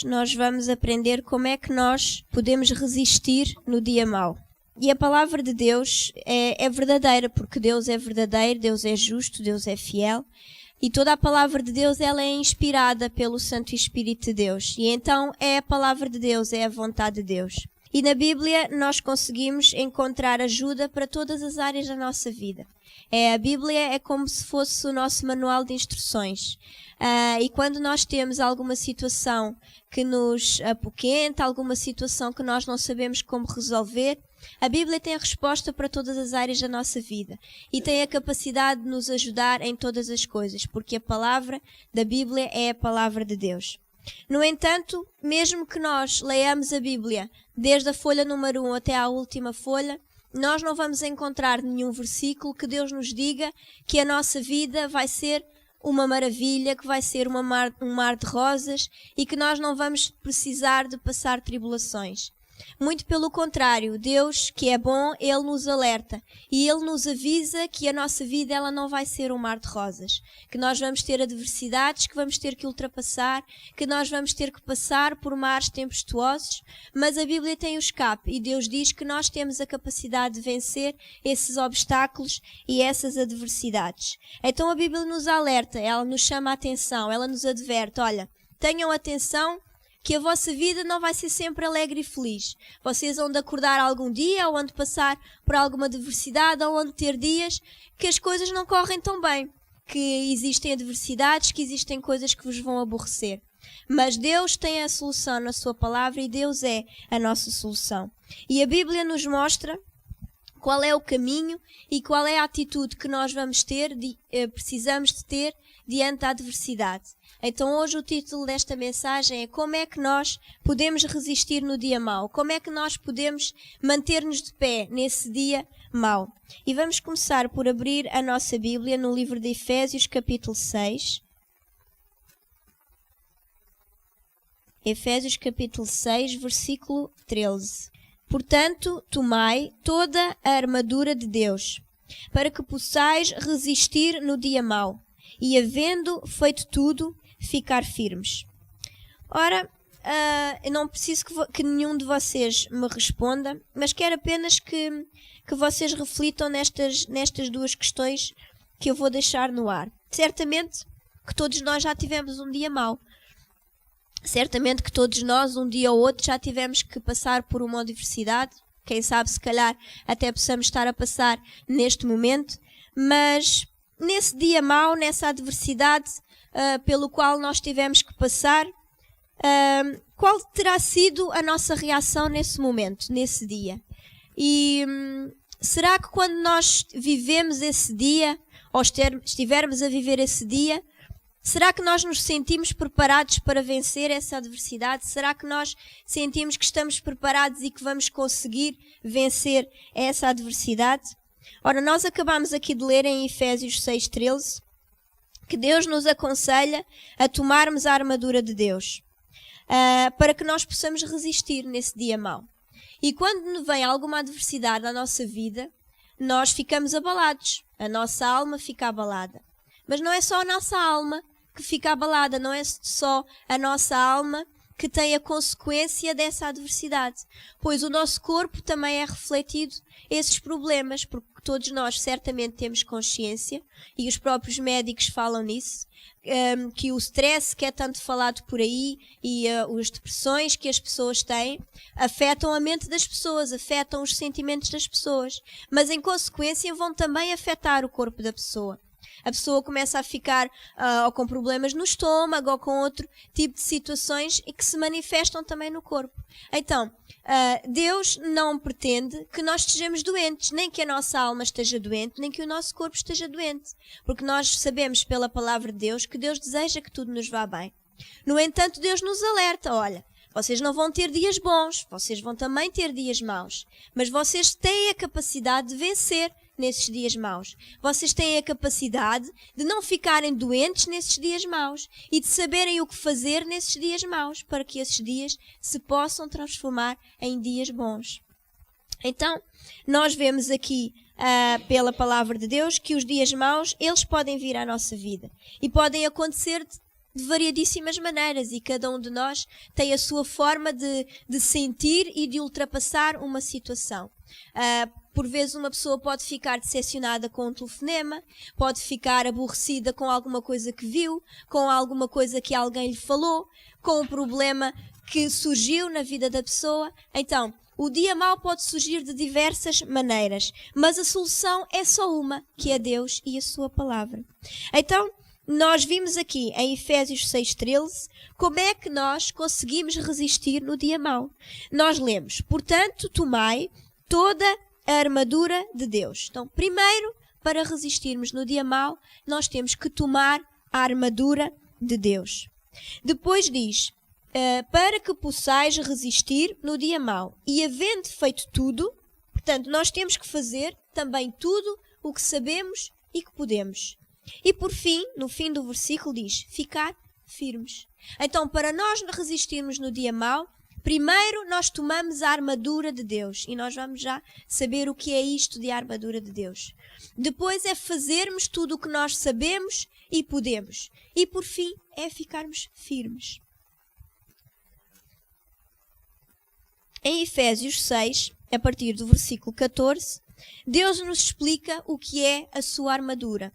nós vamos aprender como é que nós podemos resistir no dia mau. E a palavra de Deus é verdadeira, porque Deus é verdadeiro, Deus é justo, Deus é fiel. E toda a palavra de Deus ela é inspirada pelo Santo Espírito de Deus. E então é a palavra de Deus, é a vontade de Deus. E na Bíblia nós conseguimos encontrar ajuda para todas as áreas da nossa vida. A Bíblia é como se fosse o nosso manual de instruções. E quando nós temos alguma situação que nos apoquenta, alguma situação que nós não sabemos como resolver, a Bíblia tem a resposta para todas as áreas da nossa vida e tem a capacidade de nos ajudar em todas as coisas, porque a palavra da Bíblia é a palavra de Deus. No entanto, mesmo que nós leiamos a Bíblia desde a folha número 1 até à última folha, nós não vamos encontrar nenhum versículo que Deus nos diga que a nossa vida vai ser uma maravilha, que vai ser um mar de rosas e que nós não vamos precisar de passar tribulações. Muito pelo contrário, Deus, que é bom, Ele nos alerta e Ele nos avisa que a nossa vida ela não vai ser um mar de rosas, que nós vamos ter adversidades, que vamos ter que ultrapassar, que nós vamos ter que passar por mares tempestuosos, mas a Bíblia tem o escape e Deus diz que nós temos a capacidade de vencer esses obstáculos e essas adversidades. Então a Bíblia nos alerta, ela nos chama a atenção, ela nos adverte, olha, tenham atenção que a vossa vida não vai ser sempre alegre e feliz. Vocês vão de acordar algum dia, ou vão de passar por alguma adversidade, ou vão de ter dias que as coisas não correm tão bem, que existem adversidades, que existem coisas que vos vão aborrecer. Mas Deus tem a solução na sua palavra e Deus é a nossa solução. E a Bíblia nos mostra qual é o caminho e qual é a atitude que nós precisamos de ter diante da adversidade. Então hoje o título desta mensagem é como é que nós podemos resistir no dia mau? Como é que nós podemos manter-nos de pé nesse dia mau? E vamos começar por abrir a nossa Bíblia no livro de Efésios, capítulo 6. Efésios, capítulo 6, versículo 13. Portanto, tomai toda a armadura de Deus, para que possais resistir no dia mau, e havendo feito tudo, ficar firmes. Ora, eu não preciso que nenhum de vocês me responda, mas quero apenas que vocês reflitam nestas duas questões que eu vou deixar no ar. Certamente que todos nós já tivemos um dia mau. Certamente que todos nós, um dia ou outro, já tivemos que passar por uma adversidade. Quem sabe, se calhar, até possamos estar a passar neste momento. Mas nesse dia mau, nessa adversidade pelo qual nós tivemos que passar, qual terá sido a nossa reação nesse momento, nesse dia? E será que quando nós vivemos esse dia, ou estivermos a viver esse dia, será que nós nos sentimos preparados para vencer essa adversidade? Será que nós sentimos que estamos preparados e que vamos conseguir vencer essa adversidade? Ora, nós acabamos aqui de ler em Efésios 6:13 que Deus nos aconselha a tomarmos a armadura de Deus para que nós possamos resistir nesse dia mau. E quando vem alguma adversidade à nossa vida, nós ficamos abalados. A nossa alma fica abalada. Mas não é só a nossa alma que fica abalada, não é só a nossa alma que tem a consequência dessa adversidade, pois o nosso corpo também é refletido esses problemas, porque todos nós certamente temos consciência, e os próprios médicos falam nisso, que o stress que é tanto falado por aí e as depressões que as pessoas têm afetam a mente das pessoas, afetam os sentimentos das pessoas, mas em consequência vão também afetar o corpo da pessoa. A pessoa começa a ficar ou com problemas no estômago ou com outro tipo de situações e que se manifestam também no corpo. Então, Deus não pretende que nós estejamos doentes, nem que a nossa alma esteja doente, nem que o nosso corpo esteja doente. Porque nós sabemos pela palavra de Deus que Deus deseja que tudo nos vá bem. No entanto, Deus nos alerta, olha, vocês não vão ter dias bons, vocês vão também ter dias maus, mas vocês têm a capacidade de vencer nesses dias maus. Vocês têm a capacidade de não ficarem doentes nesses dias maus e de saberem o que fazer nesses dias maus para que esses dias se possam transformar em dias bons. Então, nós vemos aqui pela palavra de Deus que os dias maus, eles podem vir à nossa vida e podem acontecer de variadíssimas maneiras e cada um de nós tem a sua forma de sentir e de ultrapassar uma situação. Por vezes uma pessoa pode ficar decepcionada com um telefonema, pode ficar aborrecida com alguma coisa que viu, com alguma coisa que alguém lhe falou, com um problema que surgiu na vida da pessoa. Então, o dia mau pode surgir de diversas maneiras, mas a solução é só uma, que é Deus e a sua palavra. Então, nós vimos aqui em Efésios 6:13 como é que nós conseguimos resistir no dia mau. Nós lemos: portanto, tomai toda a armadura de Deus. Então, primeiro, para resistirmos no dia mau, nós temos que tomar a armadura de Deus. Depois diz: para que possais resistir no dia mau. E havendo feito tudo, portanto, nós temos que fazer também tudo o que sabemos e que podemos. E por fim, no fim do versículo diz: ficar firmes. Então, para nós resistirmos no dia mau, primeiro nós tomamos a armadura de Deus. E nós vamos já saber o que é isto de armadura de Deus. Depois é fazermos tudo o que nós sabemos e podemos. E por fim, é ficarmos firmes. Em Efésios 6, a partir do versículo 14, Deus nos explica o que é a sua armadura.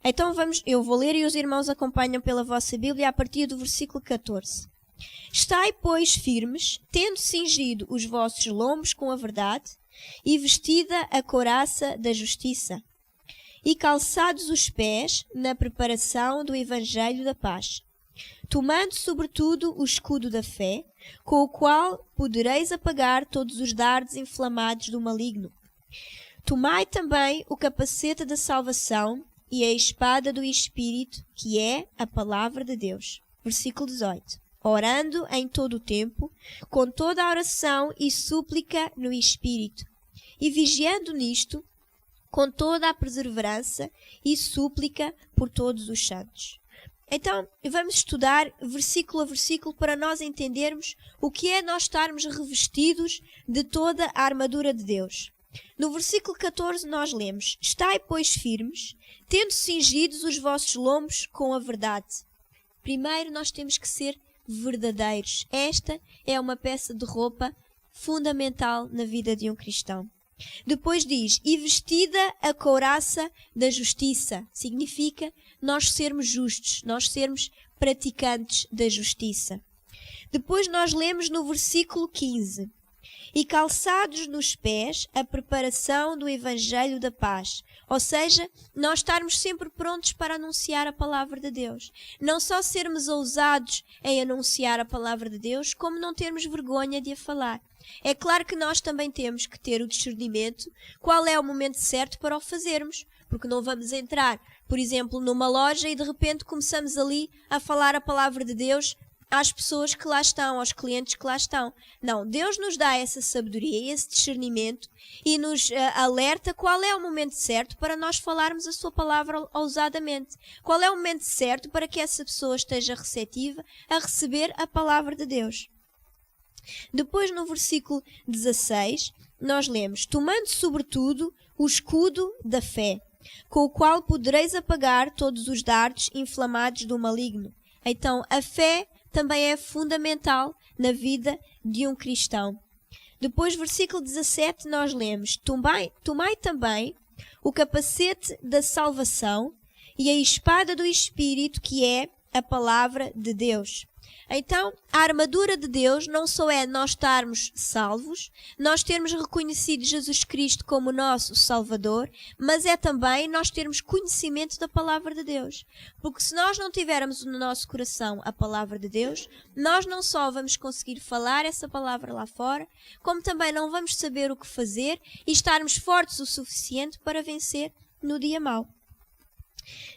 Então eu vou ler e os irmãos acompanham pela vossa Bíblia a partir do versículo 14. Estai, pois, firmes, tendo cingido os vossos lombos com a verdade, e vestida a couraça da justiça, e calçados os pés na preparação do evangelho da paz, tomando sobretudo o escudo da fé, com o qual podereis apagar todos os dardos inflamados do maligno. Tomai também o capacete da salvação e a espada do Espírito, que é a palavra de Deus. Versículo 18. Orando em todo o tempo, com toda a oração e súplica no Espírito, e vigiando nisto, com toda a perseverança e súplica por todos os santos. Então, vamos estudar versículo a versículo para nós entendermos o que é nós estarmos revestidos de toda a armadura de Deus. No versículo 14 nós lemos: estai, pois, firmes, tendo cingidos os vossos lombos com a verdade. Primeiro nós temos que ser verdadeiros. Esta é uma peça de roupa fundamental na vida de um cristão. Depois diz: e vestida a couraça da justiça. Significa nós sermos justos, nós sermos praticantes da justiça. Depois nós lemos no versículo 15: e calçados nos pés a preparação do evangelho da paz. Ou seja, nós estarmos sempre prontos para anunciar a palavra de Deus. Não só sermos ousados em anunciar a palavra de Deus, como não termos vergonha de a falar. É claro que nós também temos que ter o discernimento qual é o momento certo para o fazermos, porque não vamos entrar, por exemplo, numa loja e de repente começamos ali a falar a palavra de Deus às pessoas que lá estão, aos clientes que lá estão. Não, Deus nos dá essa sabedoria, esse discernimento e nos alerta qual é o momento certo para nós falarmos a sua palavra ousadamente. Qual é o momento certo para que essa pessoa esteja receptiva a receber a palavra de Deus. Depois, no versículo 16, nós lemos: tomando sobretudo o escudo da fé, com o qual podereis apagar todos os dardos inflamados do maligno. Então, a fé também é fundamental na vida de um cristão. Depois, versículo 17, nós lemos: tomai também o capacete da salvação e a espada do Espírito, que é a palavra de Deus. Então, a armadura de Deus não só é nós estarmos salvos, nós termos reconhecido Jesus Cristo como nosso Salvador, mas é também nós termos conhecimento da palavra de Deus. Porque se nós não tivermos no nosso coração a palavra de Deus, nós não só vamos conseguir falar essa palavra lá fora, como também não vamos saber o que fazer e estarmos fortes o suficiente para vencer no dia mau.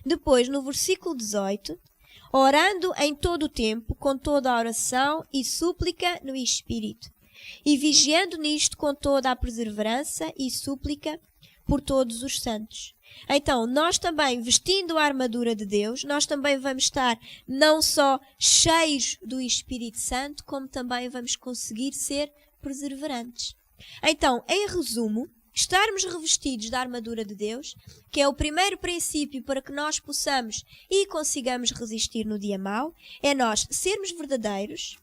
Depois, no versículo 18... orando em todo o tempo, com toda a oração e súplica no Espírito, e vigiando nisto com toda a perseverança e súplica por todos os santos. Então, nós também, vestindo a armadura de Deus, nós também vamos estar não só cheios do Espírito Santo, como também vamos conseguir ser perseverantes. Então, em resumo, estarmos revestidos da armadura de Deus, que é o primeiro princípio para que nós possamos e consigamos resistir no dia mau, é nós sermos verdadeiros,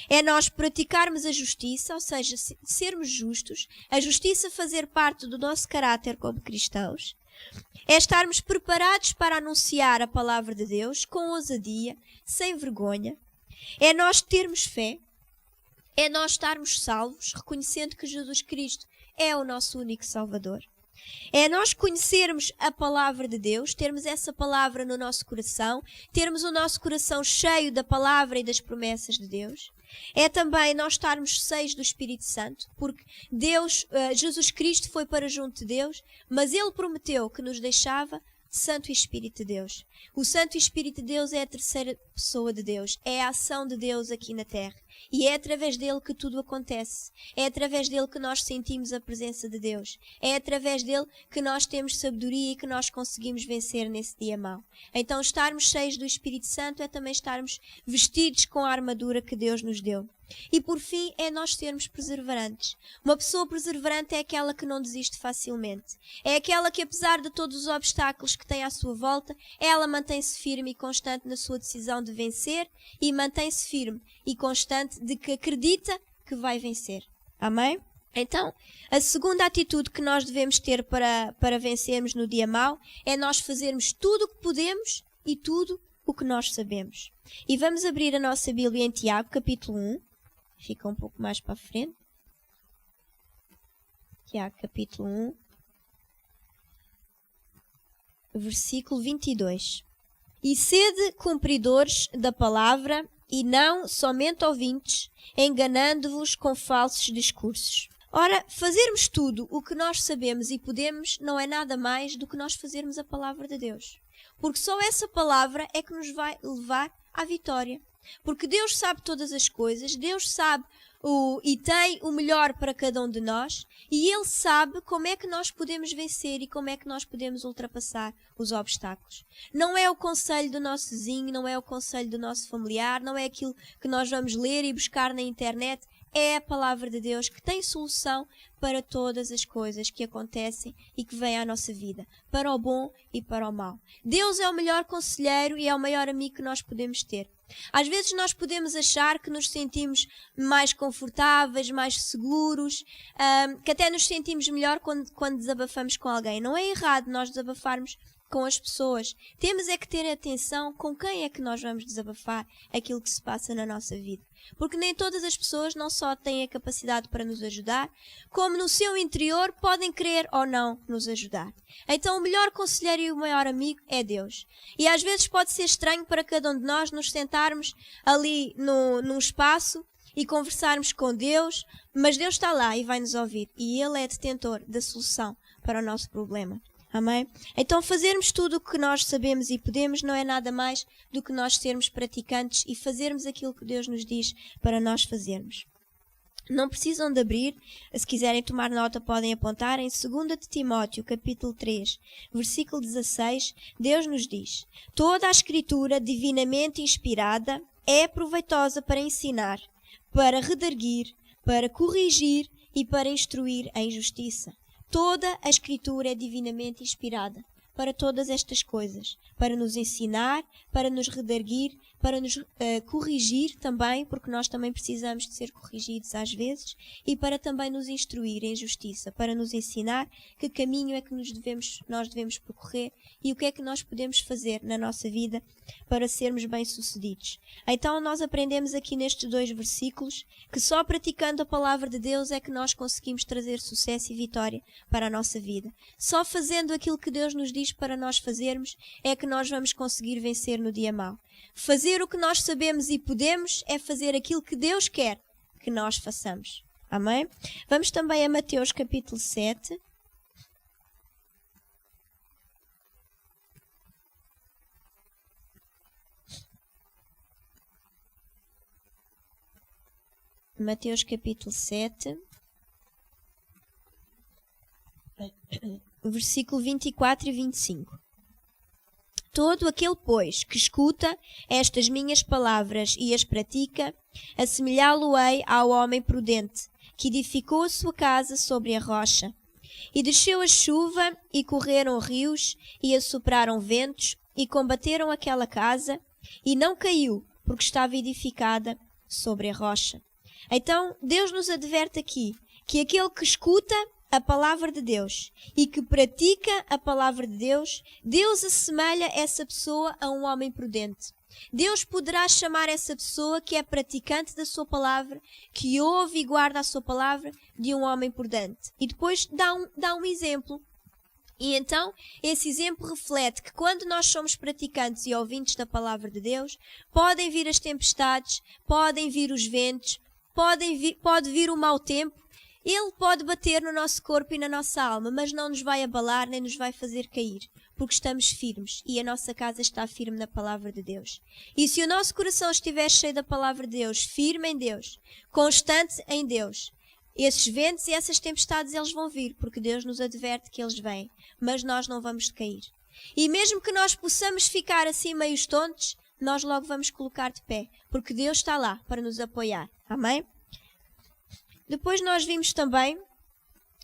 é nós praticarmos a justiça, ou seja, sermos justos, a justiça fazer parte do nosso caráter como cristãos, é estarmos preparados para anunciar a palavra de Deus com ousadia, sem vergonha, é nós termos fé, é nós estarmos salvos, reconhecendo que Jesus Cristo é o nosso único Salvador. É nós conhecermos a palavra de Deus, termos essa palavra no nosso coração, termos o nosso coração cheio da palavra e das promessas de Deus. É também nós estarmos cheios do Espírito Santo, porque Jesus Cristo foi para junto de Deus, mas Ele prometeu que nos deixava Santo Espírito de Deus. O Santo Espírito de Deus é a terceira pessoa de Deus, é a ação de Deus aqui na terra. E é através dele que tudo acontece. É através dele que nós sentimos a presença de Deus. É através dele que nós temos sabedoria e que nós conseguimos vencer nesse dia mau. Então estarmos cheios do Espírito Santo é também estarmos vestidos com a armadura que Deus nos deu. E por fim é nós sermos perseverantes. Uma pessoa perseverante é aquela que não desiste facilmente. É aquela que, apesar de todos os obstáculos que tem à sua volta, ela mantém-se firme e constante na sua decisão de vencer e mantém-se firme e constante de que acredita que vai vencer. Amém? Então, a segunda atitude que nós devemos ter para vencermos no dia mau é nós fazermos tudo o que podemos e tudo o que nós sabemos. E vamos abrir a nossa Bíblia em Tiago, capítulo 1. Fica um pouco mais para a frente. Tiago, capítulo 1, versículo 22. E sede cumpridores da palavra, e não somente ouvintes, enganando-vos com falsos discursos. Ora, fazermos tudo o que nós sabemos e podemos não é nada mais do que nós fazermos a palavra de Deus. Porque só essa palavra é que nos vai levar à vitória. Porque Deus sabe todas as coisas, Deus sabe e tem o melhor para cada um de nós, e Ele sabe como é que nós podemos vencer e como é que nós podemos ultrapassar os obstáculos. Não é o conselho do nosso vizinho, não é o conselho do nosso familiar, não é aquilo que nós vamos ler e buscar na internet, é a palavra de Deus que tem solução para todas as coisas que acontecem e que vêm à nossa vida, para o bom e para o mau. Deus é o melhor conselheiro e é o maior amigo que nós podemos ter. Às vezes nós podemos achar que nos sentimos mais confortáveis, mais seguros, que até nos sentimos melhor quando desabafamos com alguém. Não é errado nós desabafarmos com as pessoas. Temos é que ter atenção com quem é que nós vamos desabafar aquilo que se passa na nossa vida. Porque nem todas as pessoas não só têm a capacidade para nos ajudar, como no seu interior podem querer ou não nos ajudar. Então o melhor conselheiro e o maior amigo é Deus. E às vezes pode ser estranho para cada um de nós nos sentarmos ali num espaço e conversarmos com Deus, mas Deus está lá e vai nos ouvir. E Ele é detentor da solução para o nosso problema. Amém? Então fazermos tudo o que nós sabemos e podemos não é nada mais do que nós sermos praticantes e fazermos aquilo que Deus nos diz para nós fazermos. Não precisam de abrir, se quiserem tomar nota podem apontar, em 2 de Timóteo, capítulo 3, versículo 16, Deus nos diz: toda a Escritura divinamente inspirada é proveitosa para ensinar, para redarguir, para corrigir e para instruir em justiça. Toda a Escritura é divinamente inspirada para todas estas coisas, para nos ensinar, para nos redarguir, para nos corrigir também, porque nós também precisamos de ser corrigidos às vezes, e para também nos instruir em justiça, para nos ensinar que caminho é que nós devemos percorrer e o que é que nós podemos fazer na nossa vida para sermos bem-sucedidos. Então nós aprendemos aqui nestes 2 versículos que só praticando a palavra de Deus é que nós conseguimos trazer sucesso e vitória para a nossa vida. Só fazendo aquilo que Deus nos diz para nós fazermos é que nós vamos conseguir vencer no dia mau. Fazer o que nós sabemos e podemos é fazer aquilo que Deus quer que nós façamos. Amém? Vamos também a Mateus capítulo 7. Mateus capítulo 7, versículo 24 e 25. Todo aquele, pois, que escuta estas minhas palavras e as pratica, assemelhá-lo-ei ao homem prudente, que edificou a sua casa sobre a rocha. E desceu a chuva, e correram rios, e assopraram ventos, e combateram aquela casa, e não caiu, porque estava edificada sobre a rocha. Então, Deus nos adverte aqui que aquele que escuta a palavra de Deus e que pratica a palavra de Deus, Deus assemelha essa pessoa a um homem prudente. Deus poderá chamar essa pessoa que é praticante da sua palavra, que ouve e guarda a sua palavra, de um homem prudente. E depois dá um exemplo. E então, esse exemplo reflete que quando nós somos praticantes e ouvintes da palavra de Deus, podem vir as tempestades, podem vir os ventos, pode vir o mau tempo. Ele pode bater no nosso corpo e na nossa alma, mas não nos vai abalar nem nos vai fazer cair, porque estamos firmes e a nossa casa está firme na palavra de Deus. E se o nosso coração estiver cheio da palavra de Deus, firme em Deus, constante em Deus, esses ventos e essas tempestades eles vão vir, porque Deus nos adverte que eles vêm, mas nós não vamos cair. E mesmo que nós possamos ficar assim meio tontos, nós logo vamos colocar de pé, porque Deus está lá para nos apoiar. Amém? Depois nós vimos também,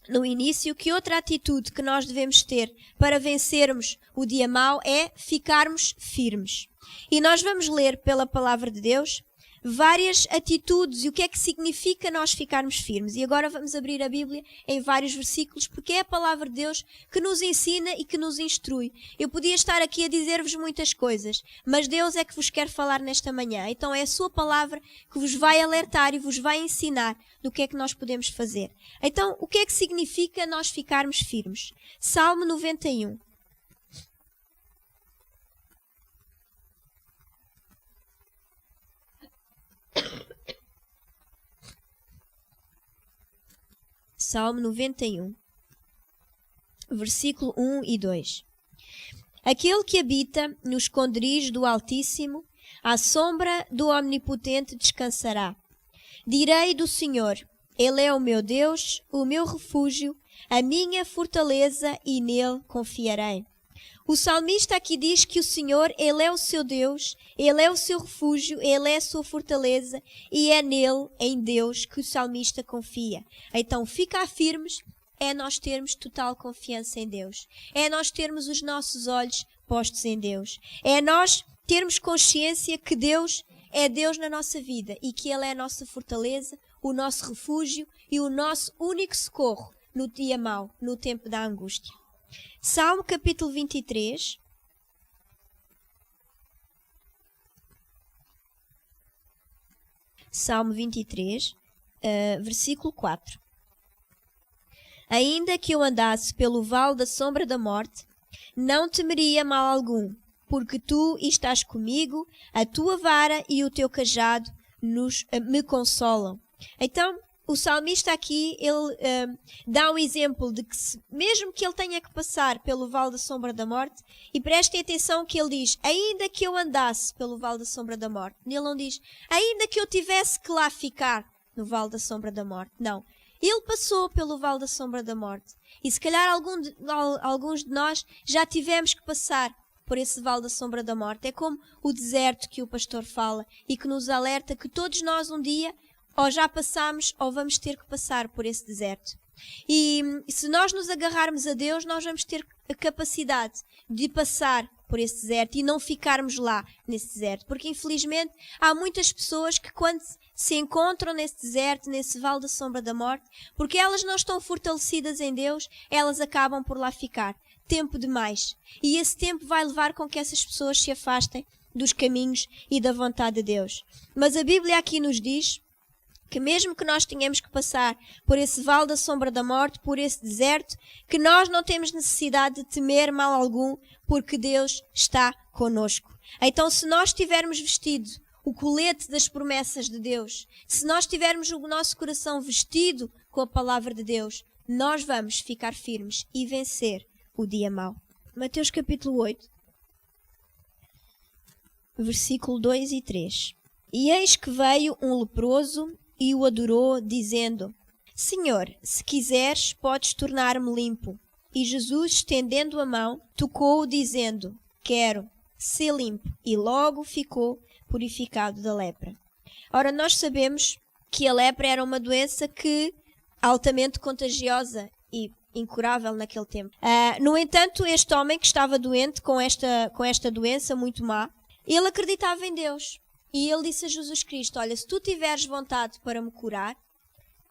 no início, que outra atitude que nós devemos ter para vencermos o dia mau é ficarmos firmes. E nós vamos ler pela palavra de Deus várias atitudes e o que é que significa nós ficarmos firmes. E agora vamos abrir a Bíblia em vários versículos, porque é a palavra de Deus que nos ensina e que nos instrui. Eu podia estar aqui a dizer-vos muitas coisas, mas Deus é que vos quer falar nesta manhã. Então é a sua palavra que vos vai alertar e vos vai ensinar do que é que nós podemos fazer. Então, o que é que significa nós ficarmos firmes? Salmo 91. Salmo 91, versículo 1 e 2. Aquele que habita no esconderijo do Altíssimo, à sombra do Omnipotente descansará. Direi do Senhor, Ele é o meu Deus, o meu refúgio, a minha fortaleza, e nele confiarei. O salmista aqui diz que o Senhor, Ele é o seu Deus, Ele é o seu refúgio, Ele é a sua fortaleza e é nele, em Deus, que o salmista confia. Então, ficar firmes é nós termos total confiança em Deus. É nós termos os nossos olhos postos em Deus. É nós termos consciência que Deus é Deus na nossa vida e que Ele é a nossa fortaleza, o nosso refúgio e o nosso único socorro no dia mau, no tempo da angústia. Salmo capítulo 23. Salmo 23, versículo 4. Ainda que eu andasse pelo vale da sombra da morte, não temeria mal algum, porque tu estás comigo, a tua vara e o teu cajado me consolam. Então, o salmista aqui, ele dá um exemplo de que mesmo que ele tenha que passar pelo vale da sombra da morte, e prestem atenção que ele diz, ainda que eu andasse pelo vale da sombra da morte. Ele não diz, ainda que eu tivesse que lá ficar no vale da sombra da morte. Não. Ele passou pelo vale da sombra da morte. E se calhar alguns de nós já tivemos que passar por esse vale da sombra da morte. É como o deserto que o pastor fala e que nos alerta que todos nós um dia ou já passamos ou vamos ter que passar por esse deserto. E se nós nos agarrarmos a Deus, nós vamos ter a capacidade de passar por esse deserto e não ficarmos lá nesse deserto. Porque infelizmente há muitas pessoas que quando se encontram nesse deserto, nesse vale da sombra da morte, porque elas não estão fortalecidas em Deus, elas acabam por lá ficar. Tempo demais. E esse tempo vai levar com que essas pessoas se afastem dos caminhos e da vontade de Deus. Mas a Bíblia aqui nos diz que mesmo que nós tenhamos que passar por esse vale da sombra da morte, por esse deserto, que nós não temos necessidade de temer mal algum, porque Deus está conosco. Então, se nós tivermos vestido o colete das promessas de Deus, se nós tivermos o nosso coração vestido com a palavra de Deus, nós vamos ficar firmes e vencer o dia mau. Mateus capítulo 8, versículo 2 e 3. E eis que veio um leproso e o adorou, dizendo, Senhor, se quiseres, podes tornar-me limpo. E Jesus, estendendo a mão, tocou-o, dizendo, quero, sê limpo. E logo ficou purificado da lepra. Ora, nós sabemos que a lepra era uma doença altamente contagiosa e incurável naquele tempo. No entanto, este homem que estava doente com esta doença muito má, ele acreditava em Deus. E ele disse a Jesus Cristo, olha, se tu tiveres vontade para me curar,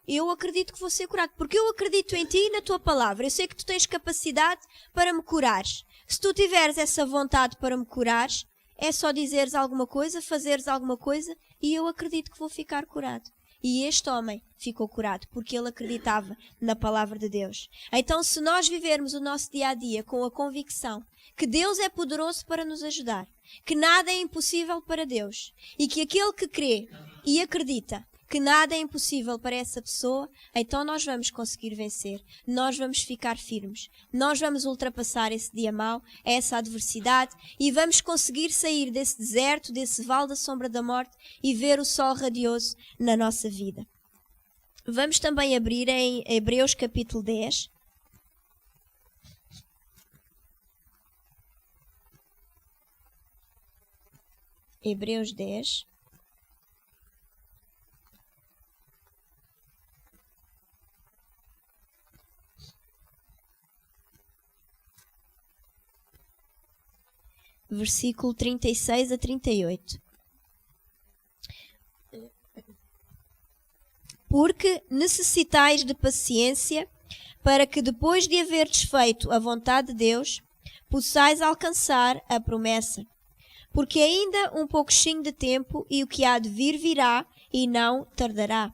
eu acredito que vou ser curado, porque eu acredito em ti e na tua palavra. Eu sei que tu tens capacidade para me curares. Se tu tiveres essa vontade para me curares, é só dizeres alguma coisa, fazeres alguma coisa, e eu acredito que vou ficar curado. E este homem ficou curado, porque ele acreditava na palavra de Deus. Então, se nós vivermos o nosso dia-a-dia com a convicção que Deus é poderoso para nos ajudar, que nada é impossível para Deus, e que aquele que crê e acredita que nada é impossível para essa pessoa, então nós vamos conseguir vencer, nós vamos ficar firmes, nós vamos ultrapassar esse dia mau, essa adversidade, e vamos conseguir sair desse deserto, desse vale da sombra da morte e ver o sol radioso na nossa vida. Vamos também abrir em Hebreus capítulo 10. Hebreus 10. Versículo 36 a 38. Porque necessitais de paciência, para que depois de haverdes feito a vontade de Deus, possais alcançar a promessa. Porque ainda um pouquinho de tempo, e o que há de vir virá, e não tardará.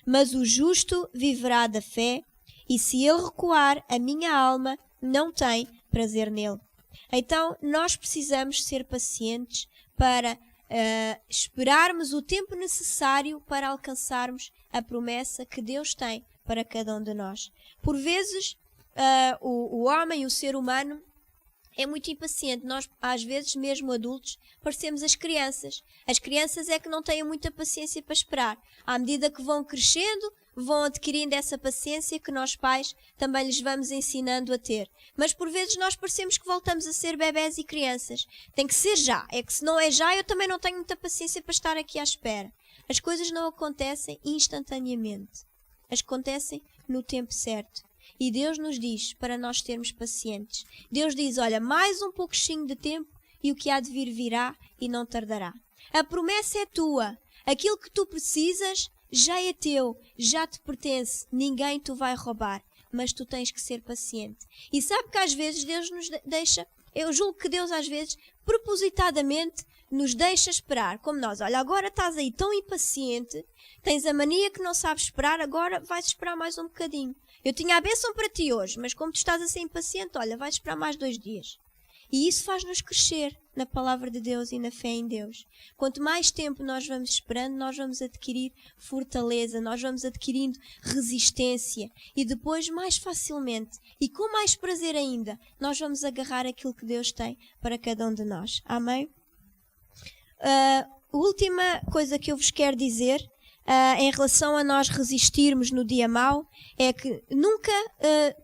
Mas o justo viverá da fé, e se ele recuar, a minha alma não tem prazer nele. Então, nós precisamos ser pacientes para esperarmos o tempo necessário para alcançarmos a promessa que Deus tem para cada um de nós. Por vezes, o homem, o ser humano, é muito impaciente. Nós, às vezes, mesmo adultos, parecemos as crianças. As crianças é que não têm muita paciência para esperar. À medida que vão crescendo, vão adquirindo essa paciência que nós pais também lhes vamos ensinando a ter. Mas por vezes nós parecemos que voltamos a ser bebés e crianças. Tem que ser já. É que se não é já, eu também não tenho muita paciência para estar aqui à espera. As coisas não acontecem instantaneamente. Acontecem no tempo certo. E Deus nos diz para nós sermos pacientes. Deus diz, olha, mais um pouquinho de tempo e o que há de vir virá e não tardará. A promessa é tua. Aquilo que tu precisas já é teu, já te pertence, ninguém te vai roubar, mas tu tens que ser paciente. E sabe que às vezes Deus nos deixa, eu julgo que Deus às vezes, propositadamente, nos deixa esperar, como nós. Olha, agora estás aí tão impaciente, tens a mania que não sabes esperar, agora vais esperar mais um bocadinho. Eu tinha a bênção para ti hoje, mas como tu estás a ser impaciente, olha, vais esperar mais 2 dias. E isso faz-nos crescer na palavra de Deus e na fé em Deus. Quanto mais tempo nós vamos esperando, nós vamos adquirir fortaleza, nós vamos adquirindo resistência. E depois, mais facilmente e com mais prazer ainda, nós vamos agarrar aquilo que Deus tem para cada um de nós. Amém? A última coisa que eu vos quero dizer em relação a nós resistirmos no dia mau é que nunca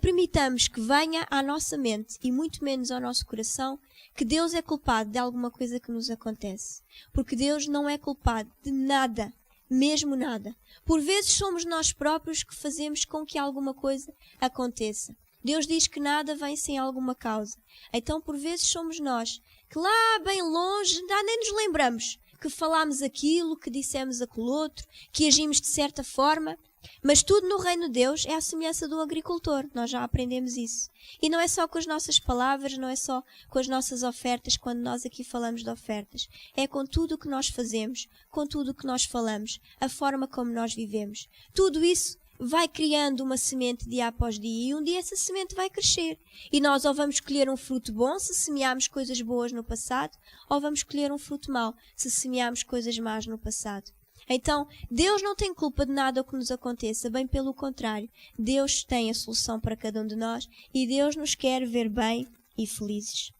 permitamos que venha à nossa mente e muito menos ao nosso coração que Deus é culpado de alguma coisa que nos acontece. Porque Deus não é culpado de nada, mesmo nada. Por vezes somos nós próprios que fazemos com que alguma coisa aconteça. Deus diz que nada vem sem alguma causa. Então por vezes somos nós que lá bem longe ainda nem nos lembramos que falámos aquilo, que dissemos aquilo outro, que agimos de certa forma, mas tudo no reino de Deus é a semelhança do agricultor. Nós já aprendemos isso. E não é só com as nossas palavras, não é só com as nossas ofertas, quando nós aqui falamos de ofertas. É com tudo o que nós fazemos, com tudo o que nós falamos, a forma como nós vivemos. Tudo isso vai criando uma semente dia após dia e um dia essa semente vai crescer. E nós ou vamos colher um fruto bom se semearmos coisas boas no passado, ou vamos colher um fruto mau se semearmos coisas más no passado. Então, Deus não tem culpa de nada o que nos aconteça, bem pelo contrário. Deus tem a solução para cada um de nós e Deus nos quer ver bem e felizes.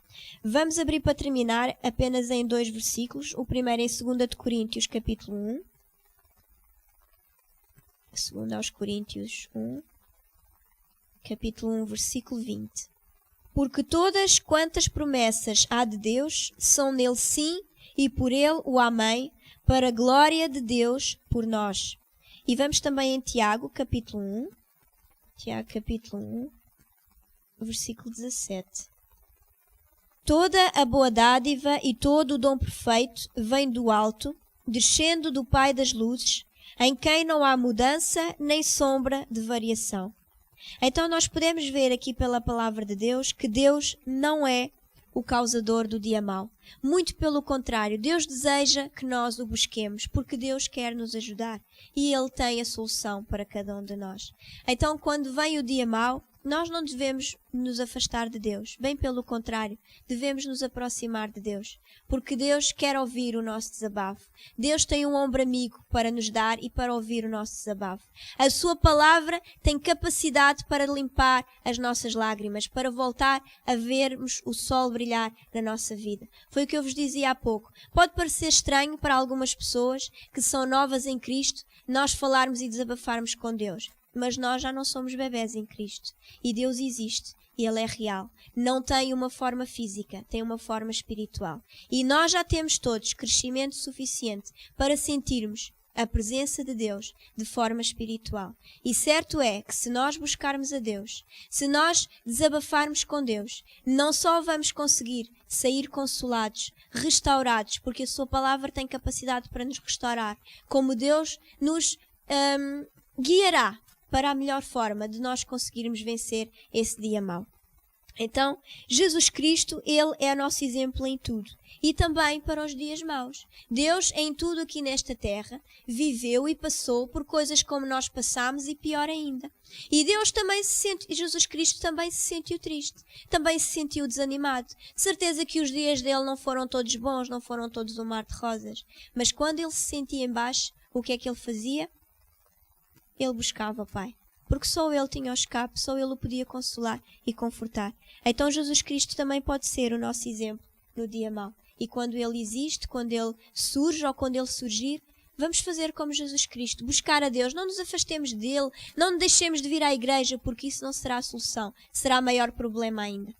Vamos abrir para terminar apenas em 2 versículos. O primeiro em 2 de Coríntios, capítulo 1. 2 aos Coríntios 1, capítulo 1, versículo 20. Porque todas quantas promessas há de Deus são nele sim e por ele o amém, para a glória de Deus por nós. E vamos também em Tiago, capítulo 1. Tiago, capítulo 1, versículo 17. Toda a boa dádiva e todo o dom perfeito vem do alto, descendo do Pai das luzes, em quem não há mudança nem sombra de variação. Então nós podemos ver aqui pela palavra de Deus que Deus não é o causador do dia mau. Muito pelo contrário, Deus deseja que nós o busquemos, porque Deus quer nos ajudar e Ele tem a solução para cada um de nós. Então, quando vem o dia mau, nós não devemos nos afastar de Deus. Bem pelo contrário, devemos nos aproximar de Deus, porque Deus quer ouvir o nosso desabafo. Deus tem um ombro amigo para nos dar e para ouvir o nosso desabafo. A sua palavra tem capacidade para limpar as nossas lágrimas, para voltar a vermos o sol brilhar na nossa vida. Foi o que eu vos dizia há pouco. Pode parecer estranho para algumas pessoas que são novas em Cristo, nós falarmos e desabafarmos com Deus. Mas nós já não somos bebés em Cristo. E Deus existe. E Ele é real. Não tem uma forma física, tem uma forma espiritual. E nós já temos todos crescimento suficiente para sentirmos a presença de Deus de forma espiritual. E certo é que se nós buscarmos a Deus, se nós desabafarmos com Deus, não só vamos conseguir sair consolados, restaurados, porque a sua palavra tem capacidade para nos restaurar, como Deus nos guiará para a melhor forma de nós conseguirmos vencer esse dia mau. Então, Jesus Cristo, Ele é o nosso exemplo em tudo. E também para os dias maus. Deus, em tudo aqui nesta terra, viveu e passou por coisas como nós passamos e pior ainda. E Deus também Jesus Cristo também se sentiu triste. Também se sentiu desanimado. De certeza que os dias dele não foram todos bons, não foram todos um mar de rosas. Mas quando ele se sentia em baixo, o que é que ele fazia? Ele buscava o Pai, porque só Ele tinha o escape, só Ele o podia consolar e confortar. Então Jesus Cristo também pode ser o nosso exemplo no dia mau. E quando Ele existe, quando Ele surge ou quando Ele surgir, vamos fazer como Jesus Cristo, buscar a Deus. Não nos afastemos dEle, não deixemos de vir à igreja, porque isso não será a solução, será maior problema ainda.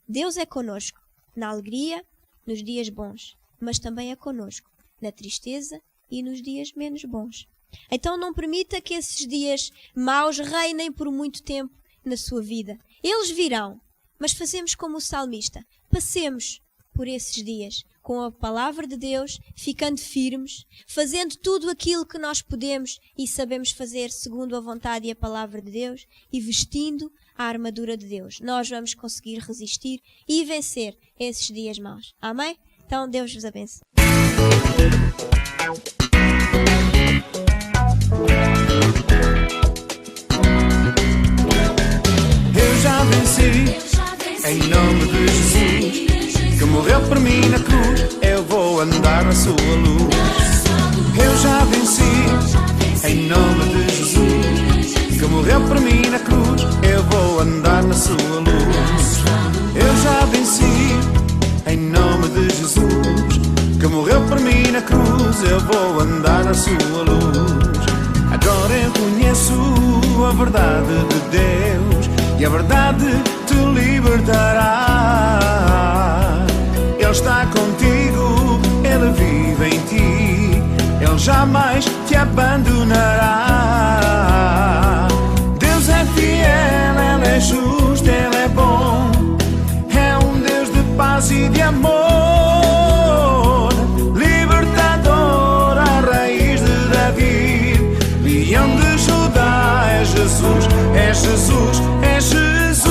Deus é conosco, na alegria, nos dias bons, mas também é conosco, na tristeza e nos dias menos bons. Então não permita que esses dias maus reinem por muito tempo na sua vida. Eles virão, mas fazemos como o salmista. Passemos por esses dias com a palavra de Deus, ficando firmes, fazendo tudo aquilo que nós podemos e sabemos fazer segundo a vontade e a palavra de Deus e vestindo a armadura de Deus. Nós vamos conseguir resistir e vencer esses dias maus. Amém? Então Deus vos abençoe. Eu já venci, em nome de Jesus, que morreu por mim na cruz, eu vou andar na sua luz. Eu já venci, em nome de Jesus, que morreu por mim na cruz, eu vou andar na sua luz. Eu já venci, em nome de Jesus, que morreu por mim na cruz, eu vou andar na sua luz. Agora eu conheço a verdade de Deus e a verdade te libertará. Ele está contigo, Ele vive em ti, Ele jamais te abandonará. Deus é fiel, Ele é justo, Ele é bom, é um Deus de paz e de amor, libertador à raiz de Davi, leão de Judá. É Jesus, é Jesus, é Jesus.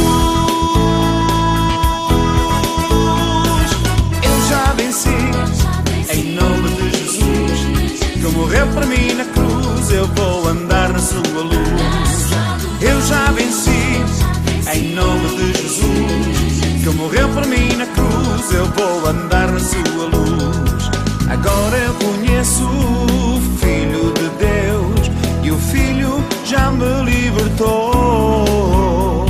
Eu já venci, em nome de Jesus, que morreu por mim na cruz, eu vou andar na sua luz. Eu já venci, em nome de Jesus, que morreu por mim na cruz, eu vou andar na sua luz. Agora eu conheço o Filho de Deus e o Filho já me libertou.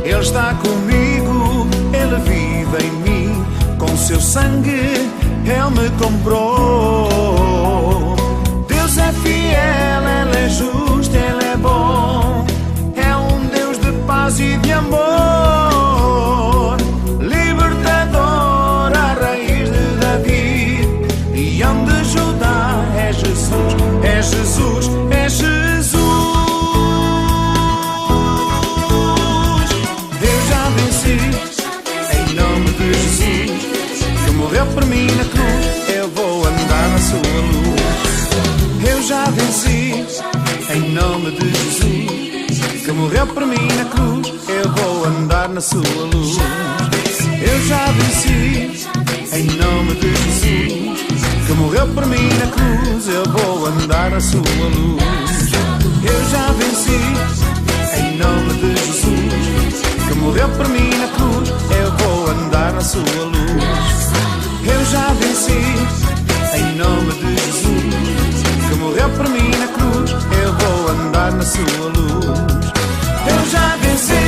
Ele está comigo, Ele vive em mim, com seu sangue Ele me comprou. Deus é fiel, Ele é justo, Ele é bom, é um Deus de paz e de amor, libertador à raiz de Davi, leão de Judá. É Jesus, é Jesus, é Jesus. Deus por mim na cruz, eu vou andar na sua luz. Eu já venci, em nome de Jesus, que morreu por mim na cruz, eu vou andar na sua luz. Eu já venci, em nome de Jesus, que morreu por mim na cruz, eu vou andar na sua luz. Eu já venci, em nome de Jesus, que morreu por mim na cruz, eu vou andar na sua luz. Eu já venci, em nome de Jesus, que morreu por mim na cruz, eu vou andar na sua luz. Eu já venci.